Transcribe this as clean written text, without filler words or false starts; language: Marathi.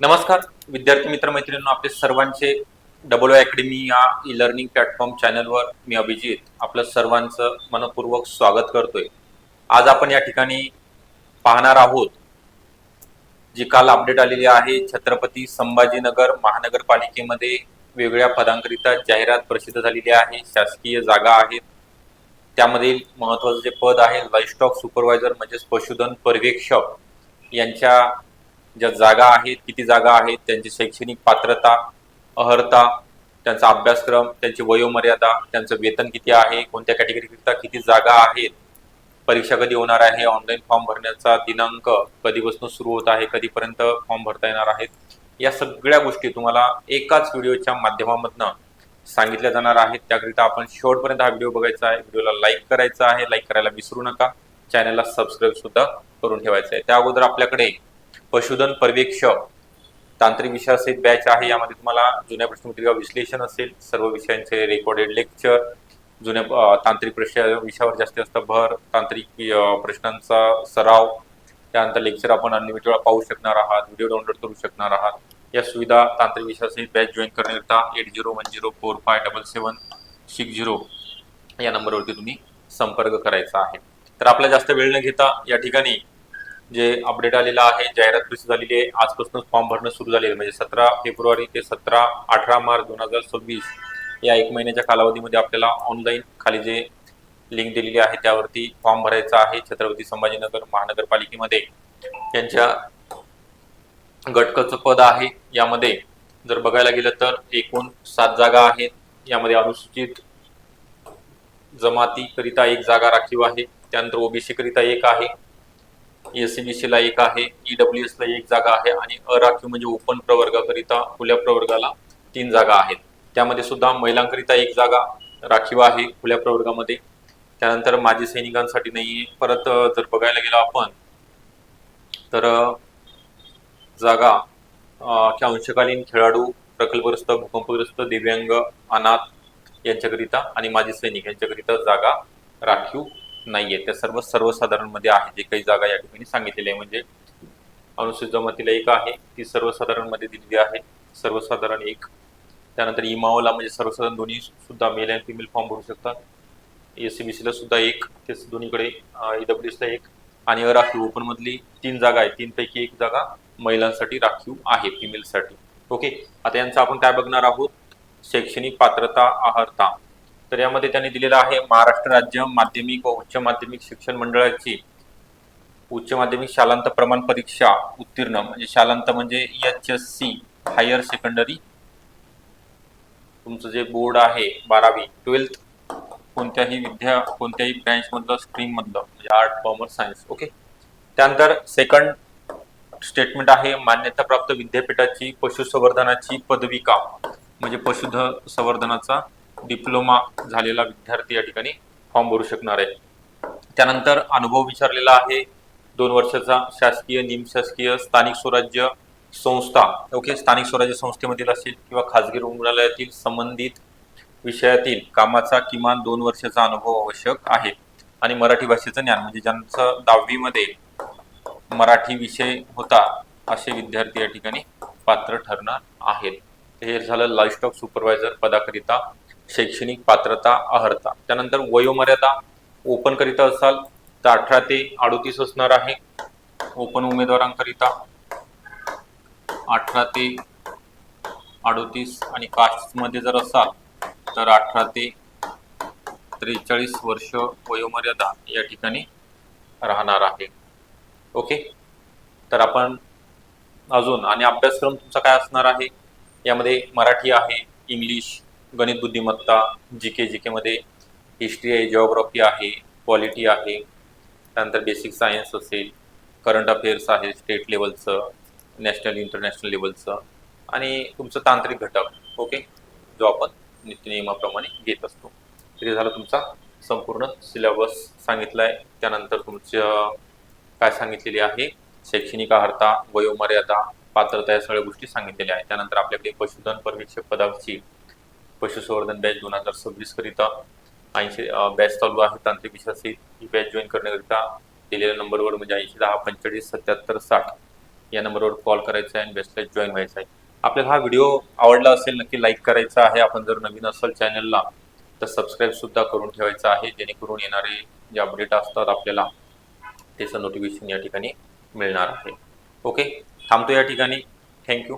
नमस्कार विद्यार्थी मित्र मैत्रिणींनो, आपले सर्वांचे डबल अकॅडमी या ई लर्निंग प्लॅटफॉर्म चॅनलवर मी अभिजित आपलं सर्वांचं मनपूर्वक स्वागत करतोय। आज आपण या ठिकाणी पाहणार आहोत जी काल अपडेट आलेली आहे, छत्रपती संभाजीनगर महानगरपालिकेमध्ये वेगवेगळ्या पदांकरिता जाहिरात प्रसिद्ध झालेली आहे। शासकीय जागा आहेत, त्यामध्ये महत्त्वाचं जे पद आहे लाईव्हस्टॉक सुपरवायझर म्हणजेच पशुधन पर्यवेक्षक यांच्या ज्या जागा आहेत, किती जागा आहेत, त्यांची शैक्षणिक पात्रता, अर्हता, त्यांचा अभ्यासक्रम, त्यांची वयोमर्यादा, त्यांचं वेतन किती आहे, कोणत्या कॅटेगरीकरिता किती जागा आहेत, परीक्षा कधी होणार आहे, ऑनलाईन फॉर्म भरण्याचा दिनांक कधीपासून सुरू होत आहे, कधीपर्यंत फॉर्म भरता येणार आहेत, या सगळ्या गोष्टी तुम्हाला एकाच व्हिडिओच्या माध्यमामधून सांगितल्या जाणार आहेत। त्याकरिता आपण शेवटपर्यंत हा व्हिडिओ बघायचा आहे, व्हिडिओला लाईक करायचा आहे, लाईक करायला विसरू नका, चॅनलला सबस्क्राईब सुद्धा करून ठेवायचं आहे। त्या अगोदर आपल्याकडे पशुधन पर्यवेक्षक तांत्रिक विषयासहित बॅच आहे। यामध्ये तुम्हाला जुन्या प्रश्नपत्रिका विश्लेषण असेल, सर्व विषयांचे रेकॉर्डेड लेक्चर, जुन्या तांत्रिक विषयावर जास्त भर, तांत्रिक प्रश्नांचा सराव, त्यानंतर लेक्चर आपण अनलिमिटेड वेळा पाहू शकणार आहात, व्हिडिओ डाउनलोड करू शकणार आहात। या सुविधा तांत्रिक विषयासहित बॅच जॉईन करण्याकरिता 8010457760 या नंबरवरती तुम्ही संपर्क करायचा आहे। तर आपला जास्त वेळ न घेता या ठिकाणी जे अपडेट आलेला आहे, जाहिरात प्रसिद्ध झालेली आहे, आजपासून फॉर्म भरणं सुरू झालेलं म्हणजे 17 फेब्रुवारी ते 18 मार्च 2026 या एक महिन्याच्या कालावधीमध्ये आपल्याला ऑनलाईन खाली जे लिंक दिलेली आहे त्यावरती फॉर्म भरायचा आहे। छत्रपती संभाजीनगर महानगरपालिकेमध्ये त्यांच्या गटकचं पद आहे। यामध्ये जर बघायला गेलं तर एकूण 7 जागा आहेत। यामध्ये अनुसूचित जमाती करिता 1 जागा राखीव आहे, त्यानंतर ओबीसी करिता 1 आहे, एससीबीसी ला 1 आहे, ईडब्ल्यूएस ला 1 जागा आहे आणि अराखीव म्हणजे ओपन प्रवर्गाकरिता खुल्या प्रवर्गाला 3 जागा आहेत। त्यामध्ये सुद्धा महिलांकरिता 1 जागा राखीव आहे खुल्या प्रवर्गामध्ये। त्यानंतर माजी सैनिकांसाठी नाहीये। परत जर बघायला गेलो आपण तर जागा अंशकालीन खेळाडू, प्रकल्पग्रस्त, भूकंपग्रस्त, दिव्यांग, अनाथ यांच्याकरिता आणि माजी सैनिक यांच्याकरिता जागा राखीव नाहीये। त्या सर्वसाधारण मध्ये आहे। जे काही जागा या ठिकाणी सांगितलेली आहे म्हणजे अनुसूचित जमातीला 1 आहे, ती सर्वसाधारण मध्ये दिलेली आहे, सर्वसाधारण 1। त्यानंतर इमावला म्हणजे सर्वसाधारण दोन्ही सुद्धा मेल आणि फिमेल फॉर्म भरू शकतात। एससीबीसी ला सुद्धा 1, ते दोन्हीकडे ईडब्ल्यूएस ला 1 आणि अराखीव ओपन मधली 3 जागा आहेत, 3 पैकी 1 जागा महिलांसाठी राखीव आहे, फिमेलसाठी। ओके, आता यांचं आपण काय बघणार आहोत, शैक्षणिक पात्रता, अर्हता। तर यामध्ये त्यांनी दिलेला आहे महाराष्ट्र राज्य माध्यमिक व उच्च माध्यमिक शिक्षण मंडळाची उच्च माध्यमिक शालांत प्रमाण परीक्षा उत्तीर्ण म्हणजे शालांत म्हणजे HSC हायर सेकंडरी, तुमचं जे बोर्ड आहे 12वी 12th कोणत्याही ब्रँच मधलं, स्ट्रीम मधलं म्हणजे आर्ट, कॉमर्स, सायन्स। ओके, त्यानंतर सेकंड स्टेटमेंट आहे मान्यताप्राप्त विद्यापीठाची पशुसंवर्धनाची पदविका म्हणजे पशुधन संवर्धनाचा डिप्लोमा झालेला विद्यार्थी या ठिकाणी फॉर्म भरू शकणार आहे। त्यानंतर अनुभव विचारलेला आहे 2 वर्षाचा शासकीय, निमशासकीय, स्थानिक स्वराज्य संस्था, ओके, स्थानिक स्वराज्य संस्थेमधील असेल किंवा खाजगी रुग्णालयातील संबंधित विषयातील कामाचा किमान 2 वर्षाचा अनुभव आवश्यक आहे आणि मराठी भाषेचं ज्ञान म्हणजे ज्यांचं 10वी मध्ये मराठी विषय होता असे विद्यार्थी या ठिकाणी पात्र ठरणार आहेत। हे झालं लाईव्हस्टॉक सुपरवायझर पदाकरिता शैक्षणिक पात्रता, अर्हता। त्यानंतर वयोमर्यादा ओपन करिता असाल तर 18 ते 38 असणार आहे ओपन उमेदवारांकरिता, 18 ते 38 आणि कास्ट मध्ये जर असाल तर 18 ते 43 वर्ष वयोमर्यादा या ठिकाणी राहणार आहे। ओके, तर आपण अजून आणि अभ्यासक्रम तुमचा काय असणार आहे, यामध्ये मराठी आहे, इंग्लिश, गणित बुद्धिमत्ता, जीके मध्ये हिस्ट्री आहे, जिओग्राफी आहे, पॉलिटी आहे, त्यानंतर बेसिक सायन्स असेल, करंट अफेअर्स आहे स्टेट लेवलचं, नॅशनल इंटरनॅशनल लेवलचं आणि तुमचं तांत्रिक घटक, ओके, जो आपण नित्यनियमाप्रमाणे घेत असतो। तरी झालं तुमचा संपूर्ण सिलेबस सांगितला आहे। त्यानंतर तुमचं काय सांगितलेली आहे, शैक्षणिक अर्हता, वयोमर्यादा, पात्रता या सगळ्या गोष्टी सांगितलेल्या आहेत। त्यानंतर आपल्याकडे पशुधन पर्यवेक्षक पदाची पशुसंवर्धन बॅच 2026 करिता 80 बॅच चालू आहे तांत्रिक विषयाची। ही बॅच जॉईन करण्याकरिता दिलेल्या नंबरवर म्हणजे 8010457760 या नंबरवर कॉल करायचा आहे आणि बेस्टला जॉईन व्हायचं आहे. आपल्याला हा व्हिडिओ आवडला असेल नक्की लाईक करायचा आहे. आपण जर नवीन असाल चॅनलला तर सबस्क्राईब सुद्धा करून ठेवायचं आहे, जेणेकरून येणारे जे अपडेट असतात आपल्याला त्याचं नोटिफिकेशन या ठिकाणी मिळणार आहे. ओके, थांबतो या ठिकाणी. थँक्यू.